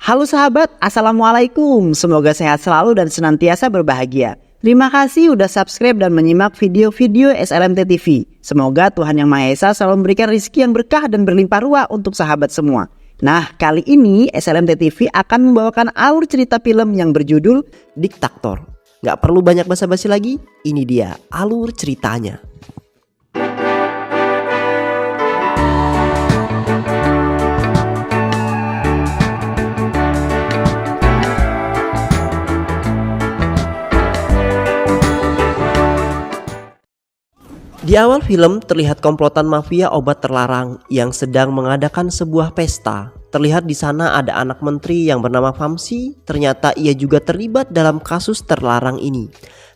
Halo sahabat, Assalamualaikum. Semoga sehat selalu dan senantiasa berbahagia. Terima kasih udah subscribe dan menyimak video-video SLMT TV. Semoga Tuhan Yang Maha Esa selalu memberikan rezeki yang berkah dan berlimpah ruah untuk sahabat semua. Nah, kali ini SLMT TV akan membawakan alur cerita film yang berjudul Diktator. Gak perlu banyak basa-basi lagi, ini dia alur ceritanya. Di awal film terlihat komplotan mafia obat terlarang yang sedang mengadakan sebuah pesta. Terlihat di sana ada anak menteri yang bernama Famsi, ternyata ia juga terlibat dalam kasus terlarang ini.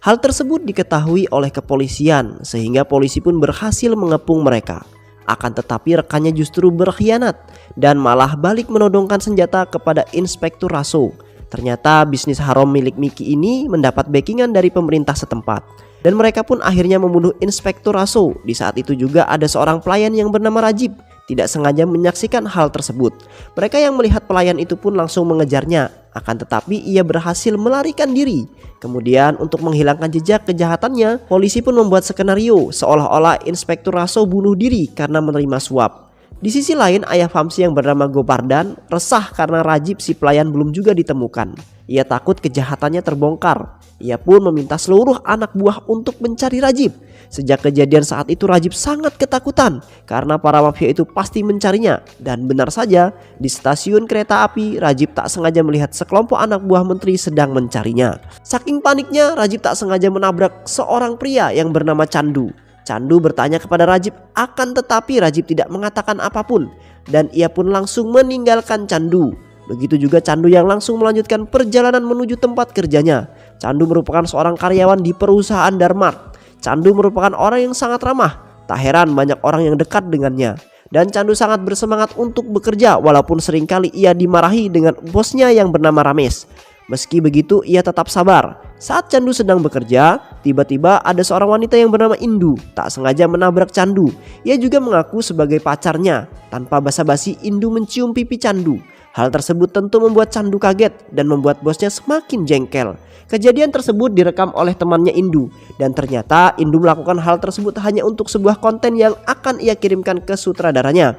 Hal tersebut diketahui oleh kepolisian sehingga polisi pun berhasil mengepung mereka. Akan tetapi rekannya justru berkhianat dan malah balik menodongkan senjata kepada Inspektur Raso. Ternyata bisnis haram milik Miki ini mendapat backingan dari pemerintah setempat. Dan mereka pun akhirnya membunuh Inspektur Raso. Di saat itu juga ada seorang pelayan yang bernama Rajib tidak sengaja menyaksikan hal tersebut. Mereka yang melihat pelayan itu pun langsung mengejarnya. Akan tetapi ia berhasil melarikan diri. Kemudian untuk menghilangkan jejak kejahatannya, polisi pun membuat skenario seolah-olah Inspektur Raso bunuh diri karena menerima suap. Di sisi lain, ayah Famsi yang bernama Gopardan resah karena Rajib si pelayan belum juga ditemukan. Ia takut kejahatannya terbongkar. Ia pun meminta seluruh anak buah untuk mencari Rajib. Sejak kejadian saat itu Rajib sangat ketakutan karena para mafia itu pasti mencarinya. Dan benar saja, di stasiun kereta api Rajib tak sengaja melihat sekelompok anak buah menteri sedang mencarinya. Saking paniknya, Rajib tak sengaja menabrak seorang pria yang bernama Candu. Candu bertanya kepada Rajib, akan tetapi Rajib tidak mengatakan apapun dan ia pun langsung meninggalkan Candu. Begitu juga Candu yang langsung melanjutkan perjalanan menuju tempat kerjanya. Candu merupakan seorang karyawan di perusahaan Darmart. Candu merupakan orang yang sangat ramah. Tak heran banyak orang yang dekat dengannya. Dan Candu sangat bersemangat untuk bekerja walaupun seringkali ia dimarahi dengan bosnya yang bernama Rames. Meski begitu ia tetap sabar. Saat Candu sedang bekerja, tiba-tiba ada seorang wanita yang bernama Indu tak sengaja menabrak Candu. Ia juga mengaku sebagai pacarnya. Tanpa basa-basi Indu mencium pipi Candu. Hal tersebut tentu membuat Candu kaget dan membuat bosnya semakin jengkel. Kejadian tersebut direkam oleh temannya Indu. Dan ternyata Indu melakukan hal tersebut hanya untuk sebuah konten yang akan ia kirimkan ke sutradaranya.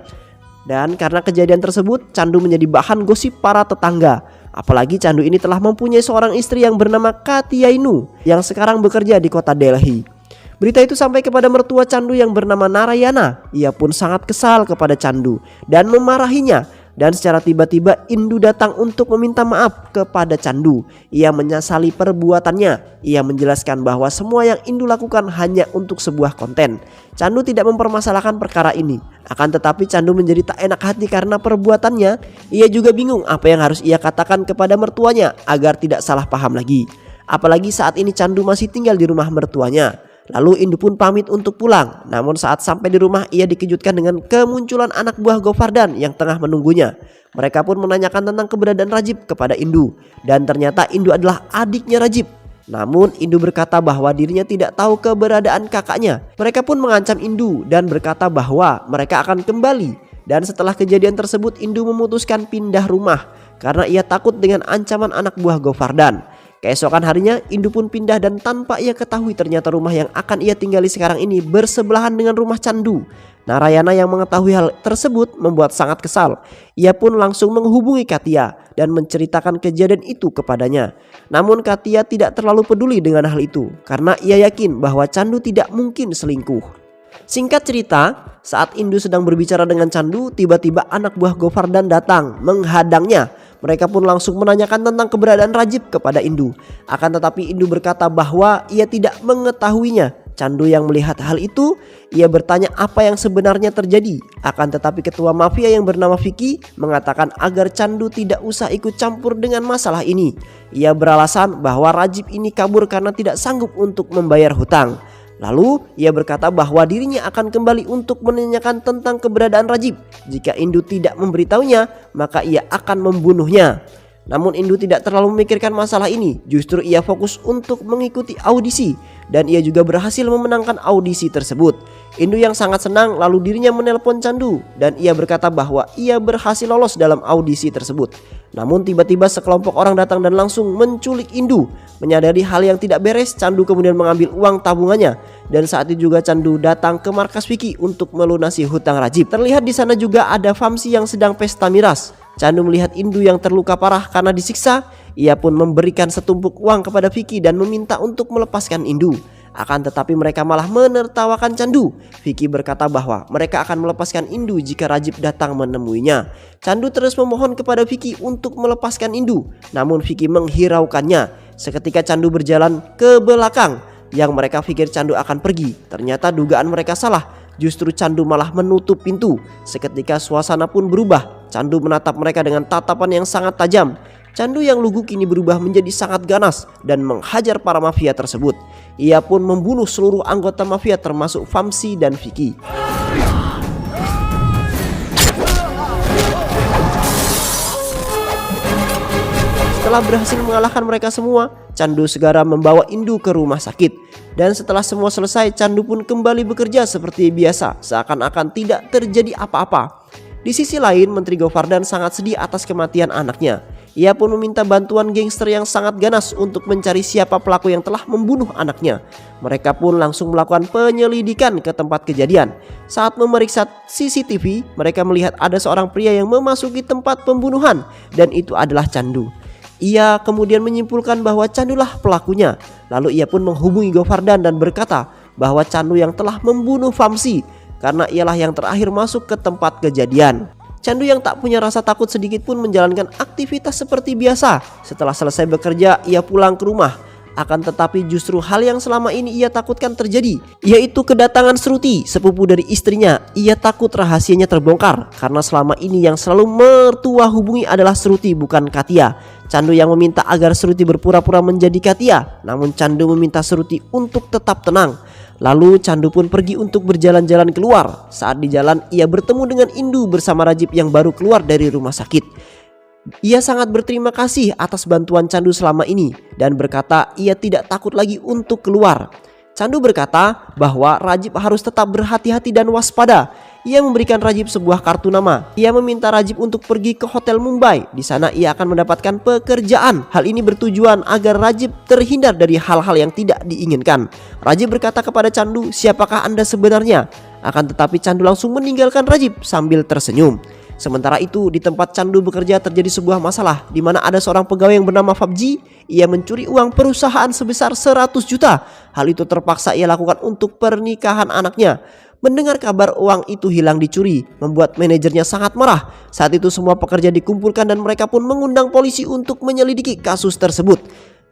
Dan karena kejadian tersebut, Candu menjadi bahan gosip para tetangga. Apalagi Candu ini telah mempunyai seorang istri yang bernama Katiainu yang sekarang bekerja di kota Delhi. Berita itu sampai kepada mertua Candu yang bernama Narayana. Ia pun sangat kesal kepada Candu dan memarahinya. Dan secara tiba-tiba Indu datang untuk meminta maaf kepada Candu. Ia menyesali perbuatannya. Ia menjelaskan bahwa semua yang Indu lakukan hanya untuk sebuah konten. Candu tidak mempermasalahkan perkara ini. Akan tetapi Candu menjadi tak enak hati karena perbuatannya. Ia juga bingung apa yang harus ia katakan kepada mertuanya agar tidak salah paham lagi. Apalagi saat ini Candu masih tinggal di rumah mertuanya. Lalu Indu pun pamit untuk pulang. Namun saat sampai di rumah ia dikejutkan dengan kemunculan anak buah Gopardan yang tengah menunggunya. Mereka pun menanyakan tentang keberadaan Rajib kepada Indu. Dan ternyata Indu adalah adiknya Rajib. Namun Indu berkata bahwa dirinya tidak tahu keberadaan kakaknya. Mereka pun mengancam Indu dan berkata bahwa mereka akan kembali. Dan setelah kejadian tersebut Indu memutuskan pindah rumah karena ia takut dengan ancaman anak buah Gopardan. Keesokan harinya Indu pun pindah dan tanpa ia ketahui ternyata rumah yang akan ia tinggali sekarang ini bersebelahan dengan rumah Candu. Narayana yang mengetahui hal tersebut membuat sangat kesal. Ia pun langsung menghubungi Katia dan menceritakan kejadian itu kepadanya. Namun Katia tidak terlalu peduli dengan hal itu karena ia yakin bahwa Candu tidak mungkin selingkuh. Singkat cerita, saat Indu sedang berbicara dengan Candu, tiba-tiba anak buah Gopardan datang menghadangnya. Mereka pun langsung menanyakan tentang keberadaan Rajib kepada Indu. Akan tetapi Indu berkata bahwa ia tidak mengetahuinya. Candu yang melihat hal itu, ia bertanya apa yang sebenarnya terjadi. Akan tetapi ketua mafia yang bernama Vicky mengatakan agar Candu tidak usah ikut campur dengan masalah ini. Ia beralasan bahwa Rajib ini kabur karena tidak sanggup untuk membayar hutang. Lalu ia berkata bahwa dirinya akan kembali untuk menanyakan tentang keberadaan Rajib. Jika Indu tidak memberitahunya, maka ia akan membunuhnya. Namun Indu tidak terlalu memikirkan masalah ini. Justru ia fokus untuk mengikuti audisi. Dan ia juga berhasil memenangkan audisi tersebut. Indu yang sangat senang lalu dirinya menelpon Candu dan ia berkata bahwa ia berhasil lolos dalam audisi tersebut. Namun tiba-tiba sekelompok orang datang dan langsung menculik Indu. Menyadari hal yang tidak beres, Candu kemudian mengambil uang tabungannya dan saat itu juga Candu datang ke markas Vicky untuk melunasi hutang Rajib. Terlihat di sana juga ada Vamsi yang sedang pesta miras. Candu melihat Indu yang terluka parah karena disiksa. Ia pun memberikan setumpuk uang kepada Vicky dan meminta untuk melepaskan Indu. Akan tetapi mereka malah menertawakan Candu. Vicky berkata bahwa mereka akan melepaskan Indu jika Rajib datang menemuinya. Candu terus memohon kepada Vicky untuk melepaskan Indu, namun Vicky menghiraukannya. Seketika Candu berjalan ke belakang. Yang mereka pikir Candu akan pergi, ternyata dugaan mereka salah. Justru Candu malah menutup pintu. Seketika suasana pun berubah. Candu menatap mereka dengan tatapan yang sangat tajam. Candu yang lugu kini berubah menjadi sangat ganas dan menghajar para mafia tersebut. Ia pun membunuh seluruh anggota mafia termasuk Vamsi dan Vicky. Setelah berhasil mengalahkan mereka semua, Candu segera membawa Indu ke rumah sakit. Dan setelah semua selesai, Candu pun kembali bekerja seperti biasa, seakan-akan tidak terjadi apa-apa. Di sisi lain, Menteri Govardan sangat sedih atas kematian anaknya. Ia pun meminta bantuan gangster yang sangat ganas untuk mencari siapa pelaku yang telah membunuh anaknya. Mereka pun langsung melakukan penyelidikan ke tempat kejadian. Saat memeriksa CCTV, mereka melihat ada seorang pria yang memasuki tempat pembunuhan dan itu adalah Candu. Ia kemudian menyimpulkan bahwa Candulah pelakunya. Lalu ia pun menghubungi Govardan dan berkata bahwa Candu yang telah membunuh Vamsi karena ialah yang terakhir masuk ke tempat kejadian. Candu yang tak punya rasa takut sedikit pun menjalankan aktivitas seperti biasa. Setelah selesai bekerja, ia pulang ke rumah. Akan tetapi justru hal yang selama ini ia takutkan terjadi, yaitu kedatangan Sruti, sepupu dari istrinya. Ia takut rahasianya terbongkar karena selama ini yang selalu mertua hubungi adalah Sruti, bukan Katia. Candu yang meminta agar Sruti berpura-pura menjadi Katia, namun Candu meminta Sruti untuk tetap tenang. Lalu Candu pun pergi untuk berjalan-jalan keluar. Saat di jalan ia bertemu dengan Indu bersama Rajib yang baru keluar dari rumah sakit. Ia sangat berterima kasih atas bantuan Candu selama ini dan berkata ia tidak takut lagi untuk keluar. Candu berkata bahwa Rajib harus tetap berhati-hati dan waspada. Ia memberikan Rajib sebuah kartu nama. Ia meminta Rajib untuk pergi ke Hotel Mumbai. Di sana ia akan mendapatkan pekerjaan. Hal ini bertujuan agar Rajib terhindar dari hal-hal yang tidak diinginkan. Rajib berkata kepada Candu, "Siapakah Anda sebenarnya?" Akan tetapi Candu langsung meninggalkan Rajib sambil tersenyum. Sementara itu di tempat Candu bekerja terjadi sebuah masalah di mana ada seorang pegawai yang bernama Fabji. Ia mencuri uang perusahaan sebesar 100 juta. Hal itu terpaksa ia lakukan untuk pernikahan anaknya. Mendengar kabar uang itu hilang dicuri membuat manajernya sangat marah. Saat itu semua pekerja dikumpulkan dan mereka pun mengundang polisi untuk menyelidiki kasus tersebut.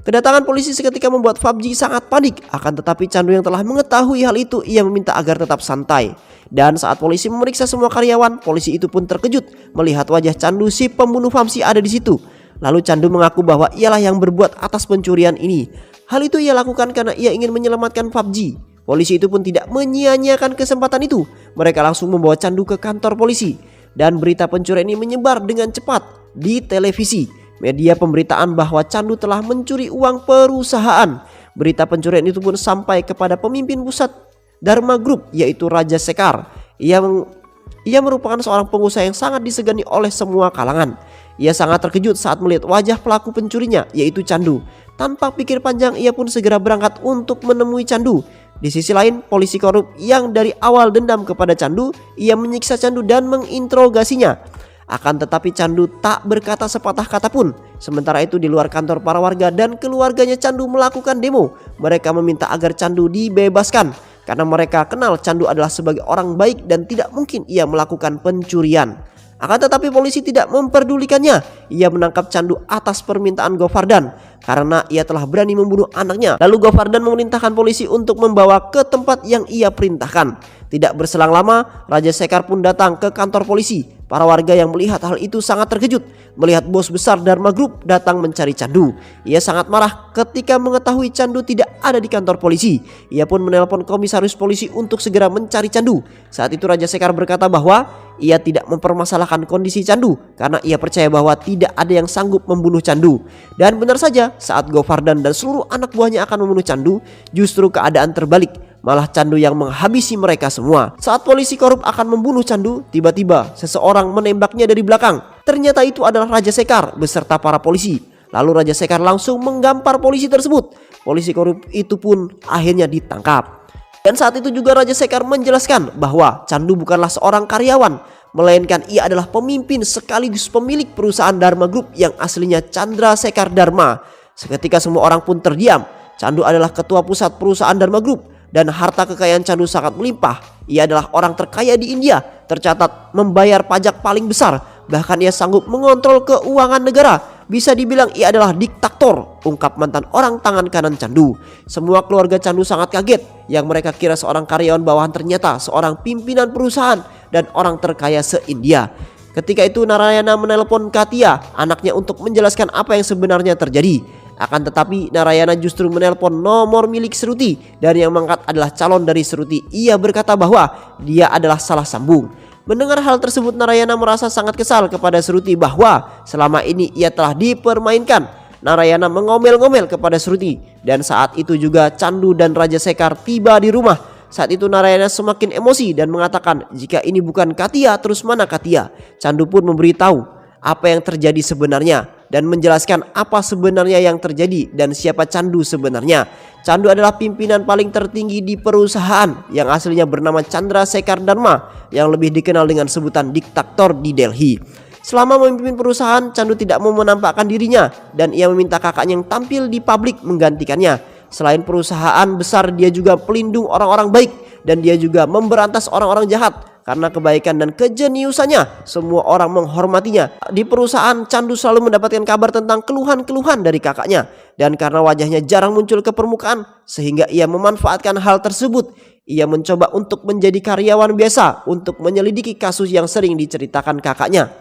Kedatangan polisi seketika membuat Fabji sangat panik. Akan tetapi Candu yang telah mengetahui hal itu, ia meminta agar tetap santai. Dan saat polisi memeriksa semua karyawan, polisi itu pun terkejut melihat wajah Candu, si pembunuh Vamsi, ada di situ. Lalu Candu mengaku bahwa ialah yang berbuat atas pencurian ini. Hal itu ia lakukan karena ia ingin menyelamatkan Fabji. Polisi itu pun tidak menyia-nyiakan kesempatan itu. Mereka langsung membawa Candu ke kantor polisi. Dan berita pencurian ini menyebar dengan cepat di televisi. Media pemberitaan bahwa Candu telah mencuri uang perusahaan. Berita pencurian itu pun sampai kepada pemimpin pusat Dharma Group, yaitu Raja Sekar. Ia merupakan seorang pengusaha yang sangat disegani oleh semua kalangan. Ia sangat terkejut saat melihat wajah pelaku pencurinya, yaitu Candu. Tanpa pikir panjang ia pun segera berangkat untuk menemui Candu. Di sisi lain, polisi korup yang dari awal dendam kepada Candu, ia menyiksa Candu dan menginterogasinya. Akan tetapi Candu tak berkata sepatah kata pun. Sementara itu di luar kantor, para warga dan keluarganya Candu melakukan demo. Mereka meminta agar Candu dibebaskan karena mereka kenal Candu adalah sebagai orang baik dan tidak mungkin ia melakukan pencurian. Akan tetapi polisi tidak memperdulikannya. Ia menangkap Candu atas permintaan Govardan karena ia telah berani membunuh anaknya. Lalu Govardan memerintahkan polisi untuk membawa ke tempat yang ia perintahkan. Tidak berselang lama, Raja Sekar pun datang ke kantor polisi. Para warga yang melihat hal itu sangat terkejut melihat bos besar Dharma Group datang mencari Candu. Ia sangat marah ketika mengetahui Candu tidak ada di kantor polisi. Ia pun menelpon komisaris polisi untuk segera mencari Candu. Saat itu Raja Sekar berkata bahwa ia tidak mempermasalahkan kondisi Candu karena ia percaya bahwa tidak ada yang sanggup membunuh Candu. Dan benar saja, saat Govardan dan seluruh anak buahnya akan membunuh Candu, justru keadaan terbalik. malah Candu yang menghabisi mereka semua. Saat polisi korup akan membunuh Candu, tiba-tiba seseorang menembaknya dari belakang. Ternyata itu adalah Raja Sekar beserta para polisi. Lalu Raja Sekar langsung menggampar polisi tersebut. Polisi korup itu pun akhirnya ditangkap. Dan saat itu juga Raja Sekar menjelaskan bahwa Candu bukanlah seorang karyawan, melainkan ia adalah pemimpin sekaligus pemilik perusahaan Dharma Group yang aslinya Chandra Sekar Dharma. Seketika semua orang pun terdiam. Candu adalah ketua pusat perusahaan Dharma Group dan harta kekayaan Candu sangat melimpah. Ia adalah orang terkaya di India, tercatat membayar pajak paling besar. Bahkan ia sanggup mengontrol keuangan negara. Bisa dibilang ia adalah diktator, ungkap mantan orang tangan kanan Candu. Semua keluarga Candu sangat kaget. Yang mereka kira seorang karyawan bawahan ternyata seorang pimpinan perusahaan dan orang terkaya se-India. Ketika itu Narayana menelpon Katia, anaknya, untuk menjelaskan apa yang sebenarnya terjadi. Akan tetapi Narayana justru menelpon nomor milik Seruti dan yang mengangkat adalah calon dari Seruti. Ia berkata bahwa dia adalah salah sambung. Mendengar hal tersebut, Narayana merasa sangat kesal kepada Seruti bahwa selama ini ia telah dipermainkan. Narayana mengomel-ngomel kepada Seruti dan saat itu juga Candu dan Raja Sekar tiba di rumah. Saat itu Narayana semakin emosi dan mengatakan, jika ini bukan Katia, terus mana Katia? Candu pun memberitahu apa yang terjadi sebenarnya dan menjelaskan apa sebenarnya yang terjadi dan siapa Candu sebenarnya. Candu adalah pimpinan paling tertinggi di perusahaan yang aslinya bernama Chandra Sekar Dharma yang lebih dikenal dengan sebutan diktator di Delhi. Selama memimpin perusahaan, Candu tidak mau menampakkan dirinya dan ia meminta kakaknya yang tampil di publik menggantikannya. Selain perusahaan besar, dia juga pelindung orang-orang baik dan dia juga memberantas orang-orang jahat. Karena kebaikan dan kejeniusannya, semua orang menghormatinya. Di perusahaan, Candu selalu mendapatkan kabar tentang keluhan-keluhan dari kakaknya. Dan karena wajahnya jarang muncul ke permukaan, sehingga ia memanfaatkan hal tersebut. Ia mencoba untuk menjadi karyawan biasa untuk menyelidiki kasus yang sering diceritakan kakaknya.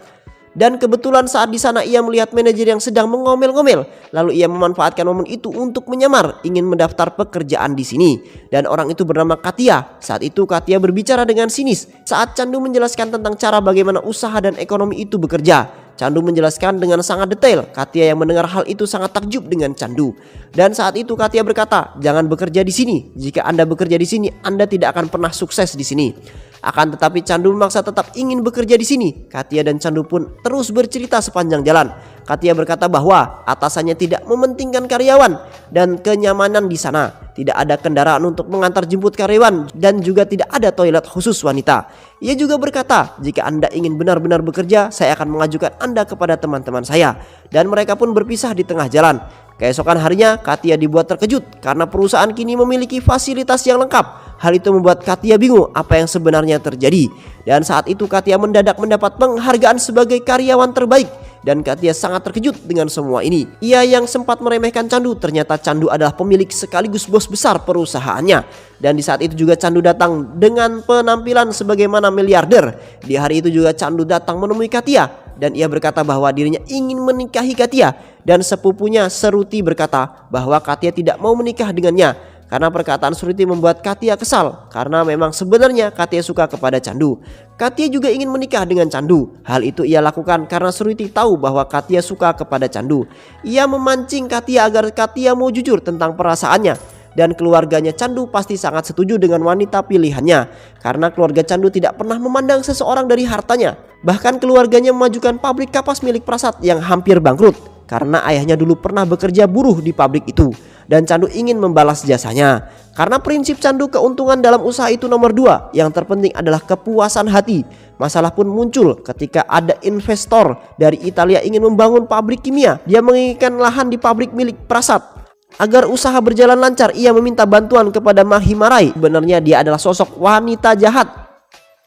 Dan kebetulan saat di sana ia melihat manajer yang sedang mengomel-ngomel. Lalu ia memanfaatkan momen itu untuk menyamar ingin mendaftar pekerjaan di sini. Dan orang itu bernama Katia. Saat itu Katia berbicara dengan sinis saat Candu menjelaskan tentang cara bagaimana usaha dan ekonomi itu bekerja. Candu menjelaskan dengan sangat detail. Katia yang mendengar hal itu sangat takjub dengan Candu. Dan saat itu Katia berkata, jangan bekerja di sini. Jika Anda bekerja di sini, Anda tidak akan pernah sukses di sini. Akan tetapi Candu memaksa tetap ingin bekerja di sini. Katia dan Candu pun terus bercerita sepanjang jalan. Katia berkata bahwa atasannya tidak mementingkan karyawan dan kenyamanan di sana. Tidak ada kendaraan untuk mengantar jemput karyawan dan juga tidak ada toilet khusus wanita. Ia juga berkata, jika Anda ingin benar-benar bekerja, saya akan mengajukan Anda kepada teman-teman saya. Dan mereka pun berpisah di tengah jalan. Keesokan harinya Katia dibuat terkejut karena perusahaan kini memiliki fasilitas yang lengkap. Hal itu membuat Katia bingung apa yang sebenarnya terjadi. Dan saat itu Katia mendadak mendapat penghargaan sebagai karyawan terbaik. Dan Katia sangat terkejut dengan semua ini. Ia yang sempat meremehkan Candu, ternyata Candu adalah pemilik sekaligus bos besar perusahaannya. Dan di saat itu juga Candu datang dengan penampilan sebagaimana miliarder. Di hari itu juga Candu datang menemui Katia. Dan ia berkata bahwa dirinya ingin menikahi Katia. Dan sepupunya Seruti berkata bahwa Katia tidak mau menikah dengannya. Karena perkataan Seruti membuat Katia kesal. Karena memang sebenarnya Katia suka kepada Candu. Katia juga ingin menikah dengan Candu. Hal itu ia lakukan karena Seruti tahu bahwa Katia suka kepada Candu. Ia memancing Katia agar Katia mau jujur tentang perasaannya. Dan keluarganya Candu pasti sangat setuju dengan wanita pilihannya. Karena keluarga Candu tidak pernah memandang seseorang dari hartanya. Bahkan keluarganya memajukan pabrik kapas milik Prasad yang hampir bangkrut. Karena ayahnya dulu pernah bekerja buruh di pabrik itu. Dan Candu ingin membalas jasanya. Karena prinsip Candu, keuntungan dalam usaha itu nomor 2. Yang terpenting adalah kepuasan hati. Masalah pun muncul ketika ada investor dari Italia ingin membangun pabrik kimia. Dia menginginkan lahan di pabrik milik Prasad. Agar usaha berjalan lancar, ia meminta bantuan kepada Mahimarai. Sebenarnya dia adalah sosok wanita jahat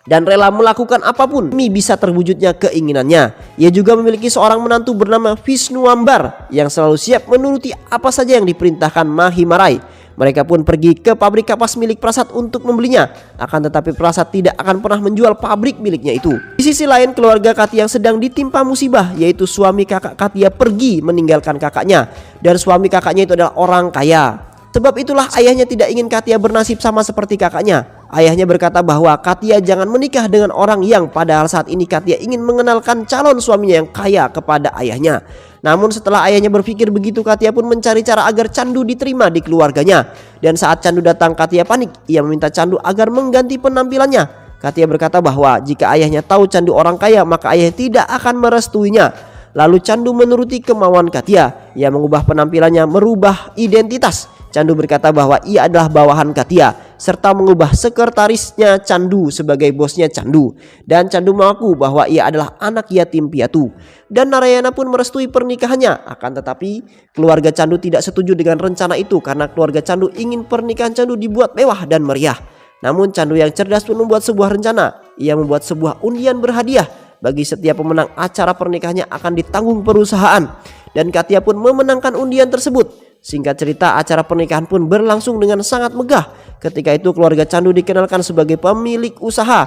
dan rela melakukan apapun demi bisa terwujudnya keinginannya. Ia juga memiliki seorang menantu bernama Vishnuambar yang selalu siap menuruti apa saja yang diperintahkan Mahimarai. Mereka pun pergi ke pabrik kapas milik Prasad untuk membelinya. Akan tetapi Prasad tidak akan pernah menjual pabrik miliknya itu. Di sisi lain, keluarga Katia yang sedang ditimpa musibah, yaitu suami kakak Katia pergi meninggalkan kakaknya. Dan suami kakaknya itu adalah orang kaya. Sebab itulah ayahnya tidak ingin Katia bernasib sama seperti kakaknya. Ayahnya berkata bahwa Katia jangan menikah dengan orang yang padahal saat ini Katia ingin mengenalkan calon suaminya yang kaya kepada ayahnya. Namun setelah ayahnya berpikir begitu, Katia pun mencari cara agar Candu diterima di keluarganya. Dan saat Candu datang, Katia panik. Ia meminta Candu agar mengganti penampilannya. Katia berkata bahwa jika ayahnya tahu Candu orang kaya, maka ayahnya tidak akan merestuinya. Lalu Candu menuruti kemauan Katia. Ia mengubah penampilannya, merubah identitas. Candu berkata bahwa ia adalah bawahan Katia, serta mengubah sekretarisnya Candu sebagai bosnya Candu. Dan Candu mengaku bahwa ia adalah anak yatim piatu. Dan Narayana pun merestui pernikahannya. Akan tetapi keluarga Candu tidak setuju dengan rencana itu, karena keluarga Candu ingin pernikahan Candu dibuat mewah dan meriah. Namun Candu yang cerdas pun membuat sebuah rencana. Ia membuat sebuah undian berhadiah. Bagi setiap pemenang acara pernikahannya akan ditanggung perusahaan. Dan Katia pun memenangkan undian tersebut. Singkat cerita, acara pernikahan pun berlangsung dengan sangat megah. Ketika itu keluarga Candu dikenalkan sebagai pemilik usaha.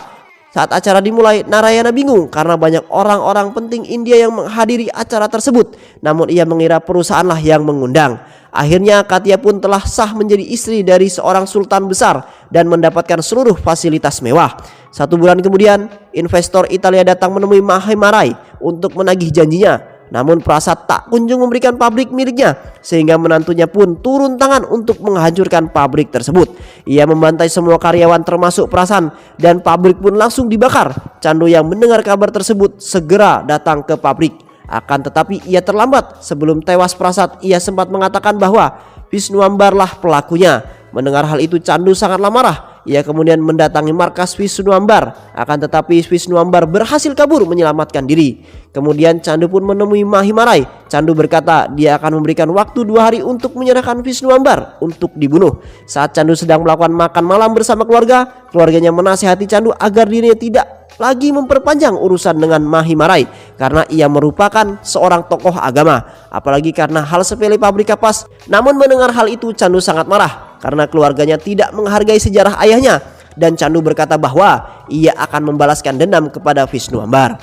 Saat acara dimulai, Narayana bingung karena banyak orang-orang penting India yang menghadiri acara tersebut. Namun ia mengira perusahaanlah yang mengundang. Akhirnya Katia pun telah sah menjadi istri dari seorang sultan besar dan mendapatkan seluruh fasilitas mewah. 1 bulan kemudian, investor Italia datang menemui Mahimarai untuk menagih janjinya. Namun Prasad tak kunjung memberikan pabrik miliknya, sehingga menantunya pun turun tangan untuk menghancurkan pabrik tersebut. Ia membantai semua karyawan termasuk Prasan, dan pabrik pun langsung dibakar. Candu yang mendengar kabar tersebut segera datang ke pabrik. Akan tetapi ia terlambat. Sebelum tewas Prasad, ia sempat mengatakan bahwa Visnuambarlah pelakunya. Mendengar hal itu, Candu sangatlah marah. Ia kemudian mendatangi markas Visnuambar. Akan tetapi Visnuambar berhasil kabur menyelamatkan diri. Kemudian Candu pun menemui Mahimarai. Candu berkata dia akan memberikan waktu 2 hari untuk menyerahkan Visnuambar untuk dibunuh. Saat Candu sedang melakukan makan malam bersama keluarganya menasihati Candu agar dirinya tidak lagi memperpanjang urusan dengan Mahimarai, karena ia merupakan seorang tokoh agama, apalagi karena hal sepele pabrik kapas. Namun mendengar hal itu, Candu sangat marah karena keluarganya tidak menghargai sejarah ayahnya, dan Candu berkata bahwa ia akan membalaskan dendam kepada Visnuambar.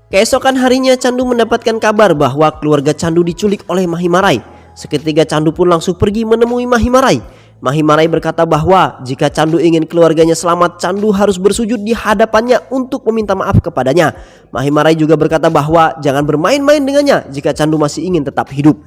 Keesokan harinya Candu mendapatkan kabar bahwa keluarga Candu diculik oleh Mahimarai. Seketika Candu pun langsung pergi menemui Mahimarai. Mahimarai berkata bahwa jika Candu ingin keluarganya selamat, Candu harus bersujud di hadapannya untuk meminta maaf kepadanya. Mahimarai juga berkata bahwa jangan bermain-main dengannya jika Candu masih ingin tetap hidup.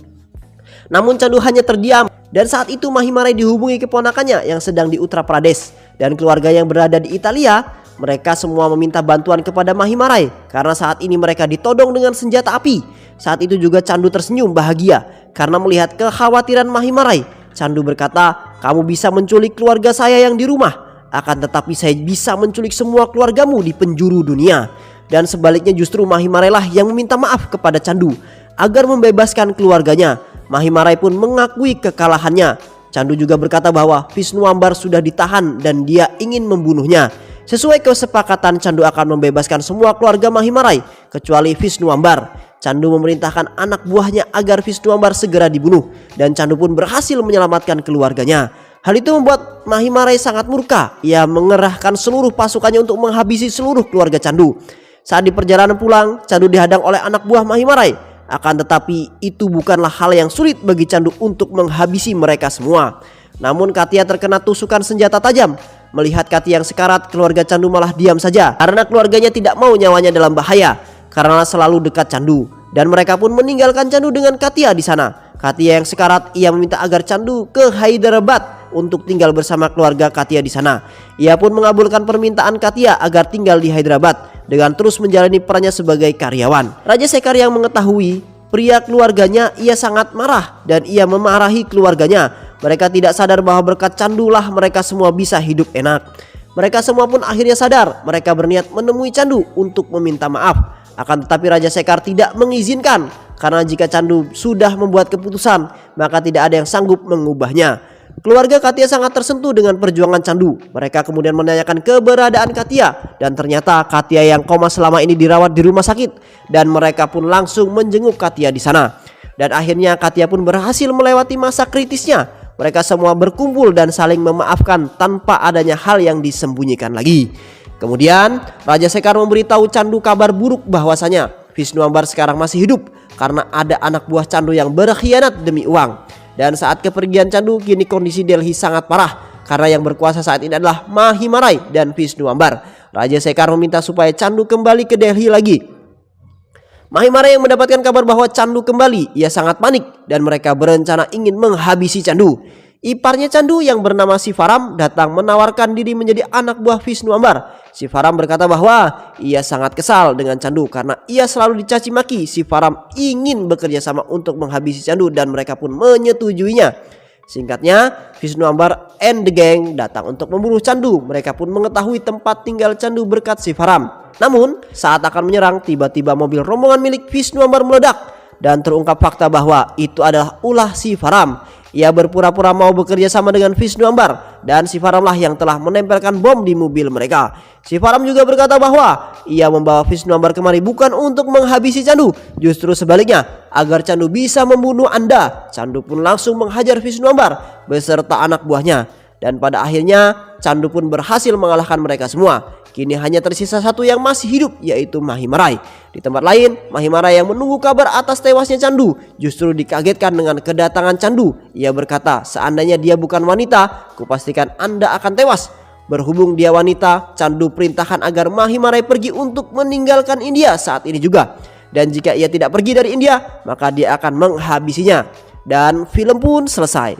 Namun Candu hanya terdiam, dan saat itu Mahimarai dihubungi keponakannya yang sedang di Uttar Pradesh dan keluarga yang berada di Italia. Mereka semua meminta bantuan kepada Mahimarai karena saat ini mereka ditodong dengan senjata api. Saat itu juga Candu tersenyum bahagia karena melihat kekhawatiran Mahimarai. Candu berkata, kamu bisa menculik keluarga saya yang di rumah, akan tetapi saya bisa menculik semua keluargamu di penjuru dunia. Dan sebaliknya justru Mahimarai lah yang meminta maaf kepada Candu agar membebaskan keluarganya. Mahimarai pun mengakui kekalahannya. Candu juga berkata bahwa Visnuambar sudah ditahan dan dia ingin membunuhnya. Sesuai kesepakatan, Candu akan membebaskan semua keluarga Mahimarai kecuali Visnuambar. Candu memerintahkan anak buahnya agar Visnuambar segera dibunuh, dan Candu pun berhasil menyelamatkan keluarganya. Hal itu membuat Mahimarai sangat murka. Ia mengerahkan seluruh pasukannya untuk menghabisi seluruh keluarga Candu. Saat di perjalanan pulang, Candu dihadang oleh anak buah Mahimarai. Akan tetapi itu bukanlah hal yang sulit bagi Candu untuk menghabisi mereka semua. Namun Katia terkena tusukan senjata tajam. Melihat Katia yang sekarat, keluarga Candu malah diam saja karena keluarganya tidak mau nyawanya dalam bahaya karena selalu dekat Candu, dan mereka pun meninggalkan Candu dengan Katia di sana. Katia yang sekarat, ia meminta agar Candu ke Hyderabad untuk tinggal bersama keluarga Katia di sana. Ia pun mengabulkan permintaan Katia agar tinggal di Hyderabad dengan terus menjalani perannya sebagai karyawan. Raja Sekar yang mengetahui pria keluarganya, ia sangat marah dan ia memarahi keluarganya. Mereka tidak sadar bahwa berkat Candu lah mereka semua bisa hidup enak. Mereka semua pun akhirnya sadar. Mereka berniat menemui Candu untuk meminta maaf. Akan tetapi Raja Sekar tidak mengizinkan, karena jika Candu sudah membuat keputusan, maka tidak ada yang sanggup mengubahnya. Keluarga Katia sangat tersentuh dengan perjuangan Candu. Mereka kemudian menanyakan keberadaan Katia, dan ternyata Katia yang koma selama ini dirawat di rumah sakit, dan mereka pun langsung menjenguk Katia di sana. Dan akhirnya Katia pun berhasil melewati masa kritisnya. Mereka semua berkumpul dan saling memaafkan tanpa adanya hal yang disembunyikan lagi. Kemudian Raja Sekar memberitahu Candu kabar buruk bahwasanya Visnuambar sekarang masih hidup karena ada anak buah Candu yang berkhianat demi uang. Dan saat kepergian Candu, kini kondisi Delhi sangat parah karena yang berkuasa saat ini adalah Mahimarai dan Visnuambar. Raja Sekar meminta supaya Candu kembali ke Delhi lagi. Mahimarai yang mendapatkan kabar bahwa Chandu kembali, ia sangat panik dan mereka berencana ingin menghabisi Chandu. Iparnya Chandu yang bernama Sivaram datang menawarkan diri menjadi anak buah Vishnu Ambar. Sivaram berkata bahwa ia sangat kesal dengan Chandu karena ia selalu dicaci maki. Sivaram ingin bekerja sama untuk menghabisi Chandu dan mereka pun menyetujuinya. Singkatnya, Vishnu Ambar and the gang datang untuk membunuh Chandu. Mereka pun mengetahui tempat tinggal Chandu berkat Sivaram. Namun, saat akan menyerang, tiba-tiba mobil rombongan milik Vishnu Ambar meledak dan terungkap fakta bahwa itu adalah ulah Sivaram. Ia berpura-pura mau bekerja sama dengan Vishnu Ambar dan Sivaramlah yang telah menempelkan bom di mobil mereka. Sivaram juga berkata bahwa ia membawa Vishnu Ambar kemari bukan untuk menghabisi Chandu, justru sebaliknya agar Chandu bisa membunuh Anda. Chandu pun langsung menghajar Vishnu Ambar beserta anak buahnya dan pada akhirnya Chandu pun berhasil mengalahkan mereka semua. Kini hanya tersisa satu yang masih hidup, yaitu Mahimarai. Di tempat lain, Mahimarai yang menunggu kabar atas tewasnya Chandu justru dikagetkan dengan kedatangan Chandu. Ia berkata, seandainya dia bukan wanita, kupastikan Anda akan tewas. Berhubung dia wanita, Chandu perintahkan agar Mahimarai pergi untuk meninggalkan India saat ini juga. Dan jika ia tidak pergi dari India, maka dia akan menghabisinya. Dan film pun selesai.